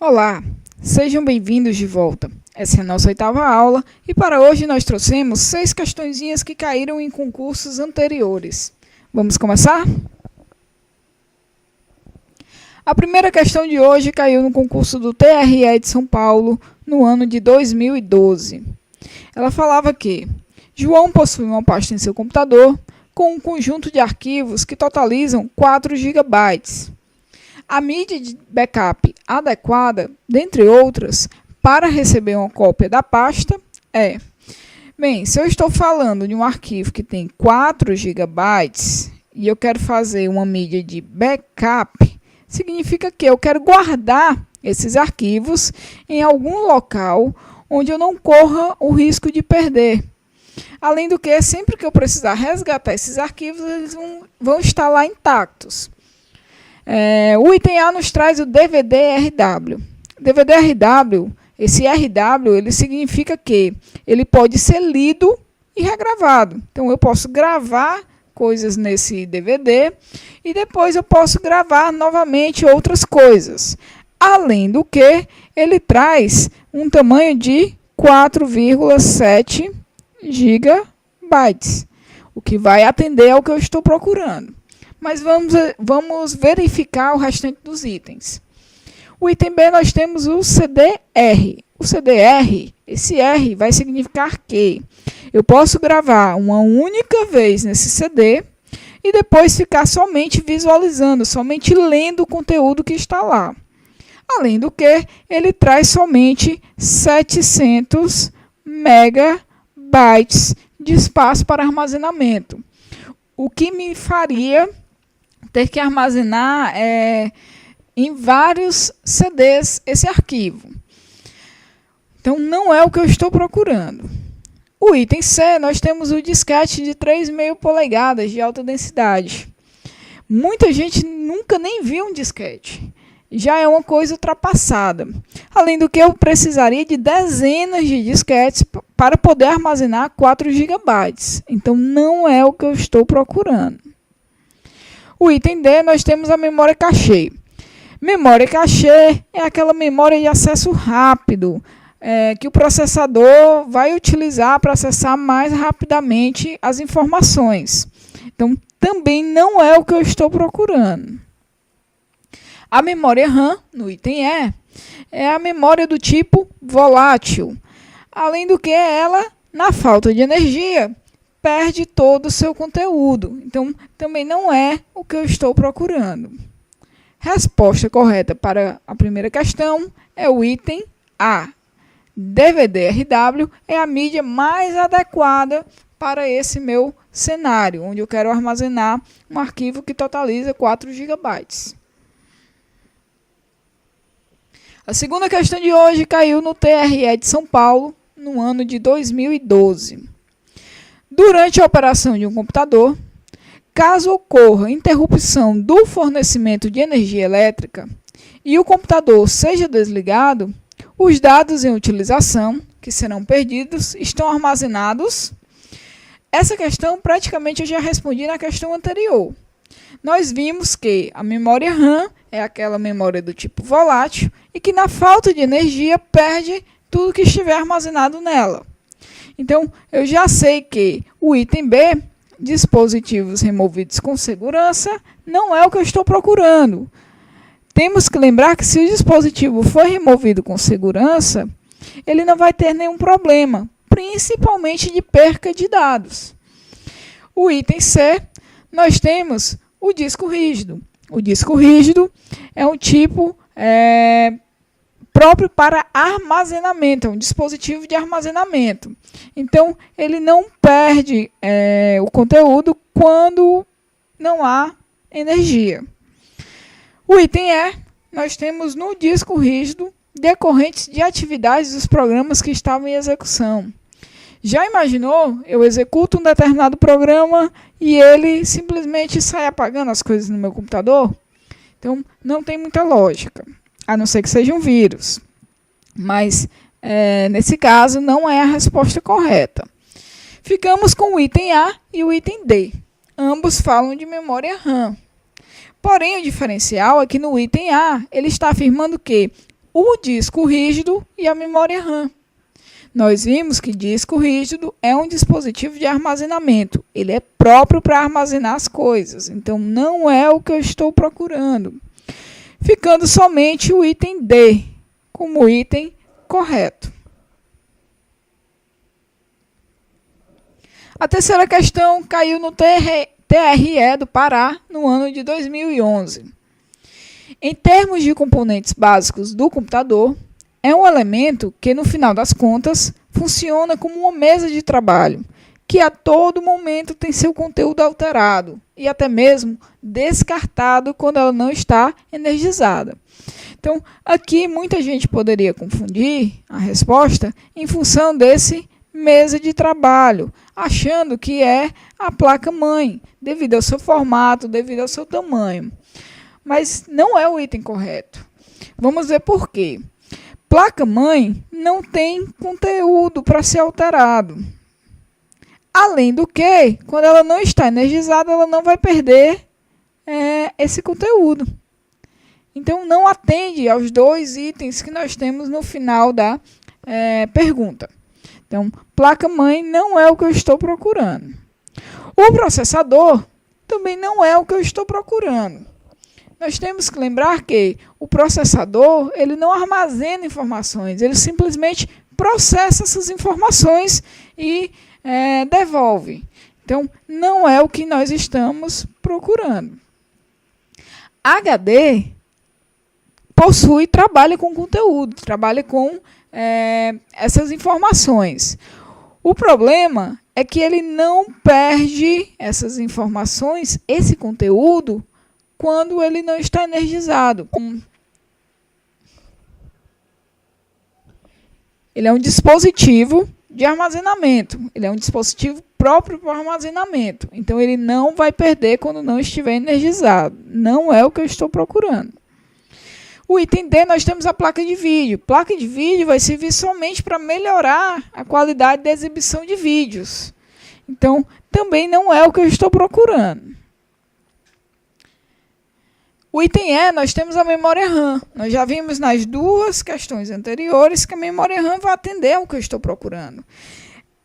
Olá, sejam bem-vindos de volta. Essa é a nossa 8ª aula e para hoje nós trouxemos 6 questõezinhas que caíram em concursos anteriores. Vamos começar? A primeira questão de hoje caiu no concurso do TRE de São Paulo no ano de 2012. Ela falava que João possui uma pasta em seu computador com um conjunto de arquivos que totalizam 4 GB. A mídia de backup adequada, dentre outras, para receber uma cópia da pasta é... Bem, se eu estou falando de um arquivo que tem 4 GB e eu quero fazer uma mídia de backup, significa que eu quero guardar esses arquivos em algum local onde eu não corra o risco de perder. Além do que, sempre que eu precisar resgatar esses arquivos, eles vão estar lá intactos. O item A nos traz o DVD-RW. DVD-RW, esse RW, ele significa que ele pode ser lido e regravado. Então, eu posso gravar coisas nesse DVD e depois eu posso gravar novamente outras coisas. Além do que, ele traz um tamanho de 4,7 GB, o que vai atender ao que eu estou procurando. Mas vamos verificar o restante dos itens. O item B nós temos o CD-R. O CD-R, esse R vai significar que eu posso gravar uma única vez nesse CD e depois ficar somente visualizando, somente lendo o conteúdo que está lá. Além do que, ele traz somente 700 megabytes de espaço para armazenamento. O que me faria ter que armazenar em vários CDs esse arquivo. Então, não é o que eu estou procurando. O item C, nós temos o disquete de 3,5 polegadas de alta densidade. Muita gente nunca nem viu um disquete. Já é uma coisa ultrapassada. Além do que, eu precisaria de dezenas de disquetes para poder armazenar 4 GB. Então, não é o que eu estou procurando. O item D, nós temos a memória cachê. Memória cachê é aquela memória de acesso rápido, que o processador vai utilizar para acessar mais rapidamente as informações. Então, também não é o que eu estou procurando. A memória RAM, no item E, é a memória do tipo volátil. Além do que ela, na falta de energia, perde todo o seu conteúdo. Então, também não é o que eu estou procurando. Resposta correta para a primeira questão é o item A. DVD-RW é a mídia mais adequada para esse meu cenário, onde eu quero armazenar um arquivo que totaliza 4 GB. A segunda questão de hoje caiu no TRE de São Paulo, no ano de 2012. Durante a operação de um computador, caso ocorra interrupção do fornecimento de energia elétrica e o computador seja desligado, os dados em utilização, que serão perdidos, estão armazenados. Essa questão praticamente eu já respondi na questão anterior. Nós vimos que a memória RAM é aquela memória do tipo volátil e que na falta de energia perde tudo que estiver armazenado nela. Então, eu já sei que o item B, dispositivos removidos com segurança, não é o que eu estou procurando. Temos que lembrar que se o dispositivo for removido com segurança, ele não vai ter nenhum problema, principalmente de perca de dados. O item C, nós temos o disco rígido. O disco rígido é um tipo próprio para armazenamento, é um dispositivo de armazenamento. Então, ele não perde o conteúdo quando não há energia. O item E, nós temos no disco rígido decorrentes de atividades dos programas que estavam em execução. Já imaginou? Eu executo um determinado programa e ele simplesmente sai apagando as coisas no meu computador? Então, não tem muita lógica, a não ser que seja um vírus. Mas, nesse caso, não é a resposta correta. Ficamos com o item A e o item D. Ambos falam de memória RAM. Porém, o diferencial é que no item A, ele está afirmando que o disco rígido e a memória RAM. Nós vimos que disco rígido é um dispositivo de armazenamento. Ele é próprio para armazenar as coisas, então não é o que eu estou procurando. Ficando somente o item D como item correto. A terceira questão caiu no TRE do Pará no ano de 2011. Em termos de componentes básicos do computador, é um elemento que, no final das contas, funciona como uma mesa de trabalho, que a todo momento tem seu conteúdo alterado e até mesmo descartado quando ela não está energizada. Então, aqui muita gente poderia confundir a resposta em função desse mesa de trabalho, achando que é a placa-mãe, devido ao seu formato, devido ao seu tamanho. Mas não é o item correto. Vamos ver por quê. Placa-mãe não tem conteúdo para ser alterado. Além do que, quando ela não está energizada, ela não vai perder esse conteúdo. Então, não atende aos dois itens que nós temos no final da pergunta. Então, placa-mãe não é o que eu estou procurando. O processador também não é o que eu estou procurando. Nós temos que lembrar que o processador ele não armazena informações, ele simplesmente processa essas informações e devolve. Então, não é o que nós estamos procurando. HD trabalha com conteúdo, trabalha com essas informações. O problema é que ele não perde essas informações, esse conteúdo, quando ele não está energizado. Ele é um dispositivo de armazenamento. Ele é um dispositivo próprio para armazenamento. Então, ele não vai perder quando não estiver energizado. Não é o que eu estou procurando. O item D, nós temos a placa de vídeo. Placa de vídeo vai servir somente para melhorar a qualidade da exibição de vídeos. Então, também não é o que eu estou procurando. O item E, nós temos a memória RAM. Nós já vimos nas duas questões anteriores que a memória RAM vai atender ao que eu estou procurando.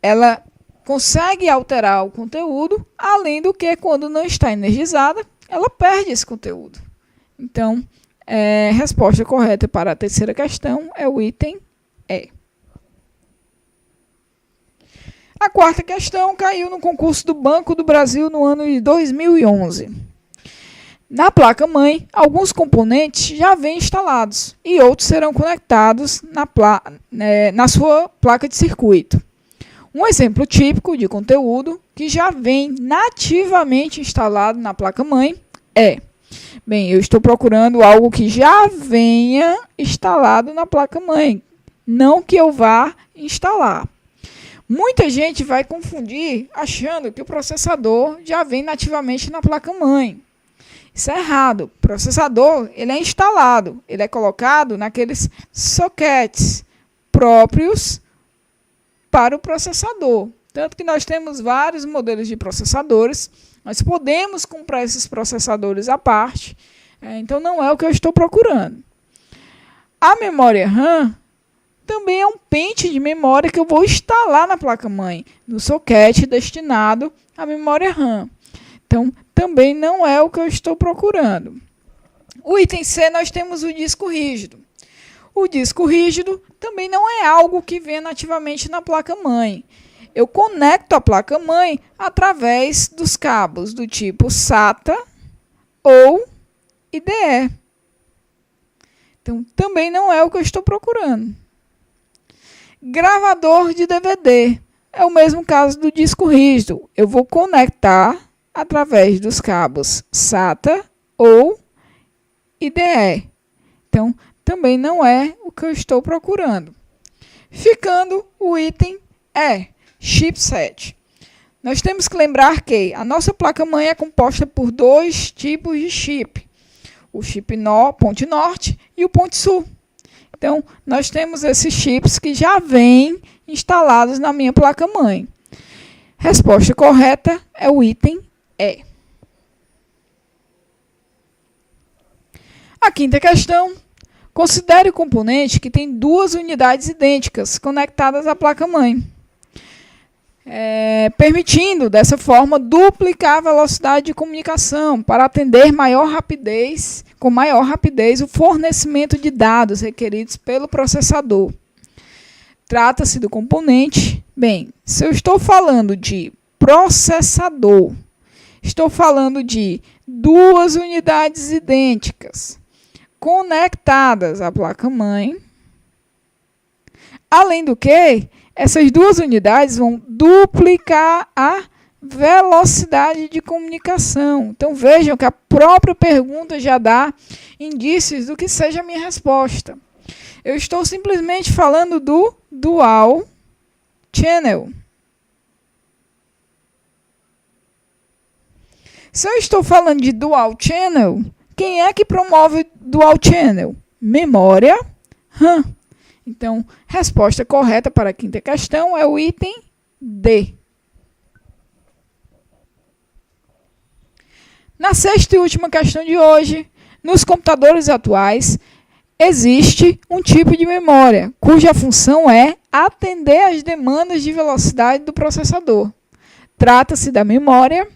Ela consegue alterar o conteúdo, além do que, quando não está energizada, ela perde esse conteúdo. Então, a resposta correta para a terceira questão é o item E. A quarta questão caiu no concurso do Banco do Brasil no ano de 2011. Na placa-mãe, alguns componentes já vêm instalados e outros serão conectados na sua placa de circuito. Um exemplo típico de conteúdo que já vem nativamente instalado na placa-mãe é: eu estou procurando algo que já venha instalado na placa-mãe, não que eu vá instalar. Muita gente vai confundir achando que o processador já vem nativamente na placa-mãe. Isso é errado. O processador ele é instalado, ele é colocado naqueles sockets próprios para o processador. Tanto que nós temos vários modelos de processadores, nós podemos comprar esses processadores à parte, então não é o que eu estou procurando. A memória RAM também é um pente de memória que eu vou instalar na placa-mãe, no socket destinado à memória RAM. Então, também não é o que eu estou procurando. O item C, nós temos o disco rígido. O disco rígido também não é algo que vem nativamente na placa-mãe. Eu conecto a placa-mãe através dos cabos do tipo SATA ou IDE. Então, também não é o que eu estou procurando. Gravador de DVD. É o mesmo caso do disco rígido. Eu vou conectar através dos cabos SATA ou IDE. Então, também não é o que eu estou procurando. Ficando o item E, chipset. Nós temos que lembrar que a nossa placa-mãe é composta por dois tipos de chip. O chip ponte norte e o ponte sul. Então, nós temos esses chips que já vêm instalados na minha placa-mãe. Resposta correta é o item E. A quinta questão. Considere o componente que tem duas unidades idênticas conectadas à placa-mãe, permitindo, dessa forma, duplicar a velocidade de comunicação para atender com maior rapidez o fornecimento de dados requeridos pelo processador. Trata-se do componente. Bem, se eu estou falando de processador, estou falando de duas unidades idênticas conectadas à placa-mãe. Além do que, essas duas unidades vão duplicar a velocidade de comunicação. Então, vejam que a própria pergunta já dá indícios do que seja a minha resposta. Eu estou simplesmente falando do dual channel. Se eu estou falando de dual channel, quem é que promove dual channel? Memória RAM. Então, resposta correta para a quinta questão é o item D. Na sexta e última questão de hoje, nos computadores atuais, existe um tipo de memória, cuja função é atender às demandas de velocidade do processador. Trata-se da memória.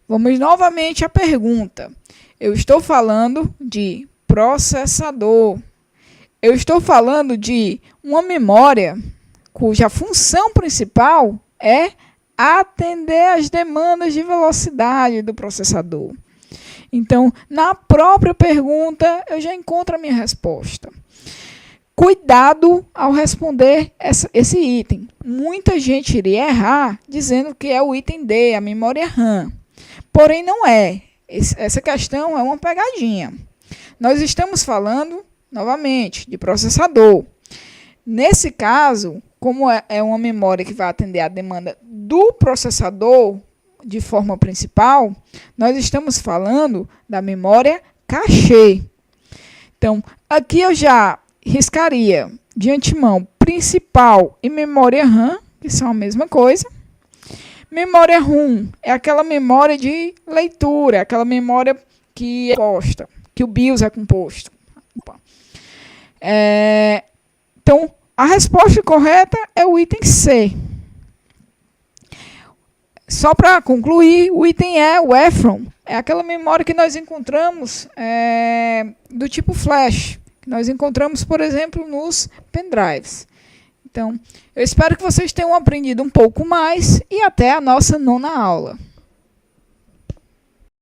Vamos novamente à pergunta. Eu estou falando de processador. Eu estou falando de uma memória cuja função principal é atender às demandas de velocidade do processador. Então, na própria pergunta, eu já encontro a minha resposta. Cuidado ao responder esse item. Muita gente iria errar dizendo que é o item D, a memória RAM. Porém, não é. Essa questão é uma pegadinha. Nós estamos falando, novamente, de processador. Nesse caso, como é uma memória que vai atender à demanda do processador de forma principal, nós estamos falando da memória cachê. Então, aqui eu já riscaria de antemão principal e memória RAM, que são a mesma coisa. Memória ROM é aquela memória de leitura, aquela memória que é composta, que o BIOS é composto. Então, a resposta correta é o item C. Só para concluir, o item E, o EFROM, é aquela memória que nós encontramos do tipo flash, que nós encontramos, por exemplo, nos pendrives. Então, eu espero que vocês tenham aprendido um pouco mais e até a nossa 9ª aula.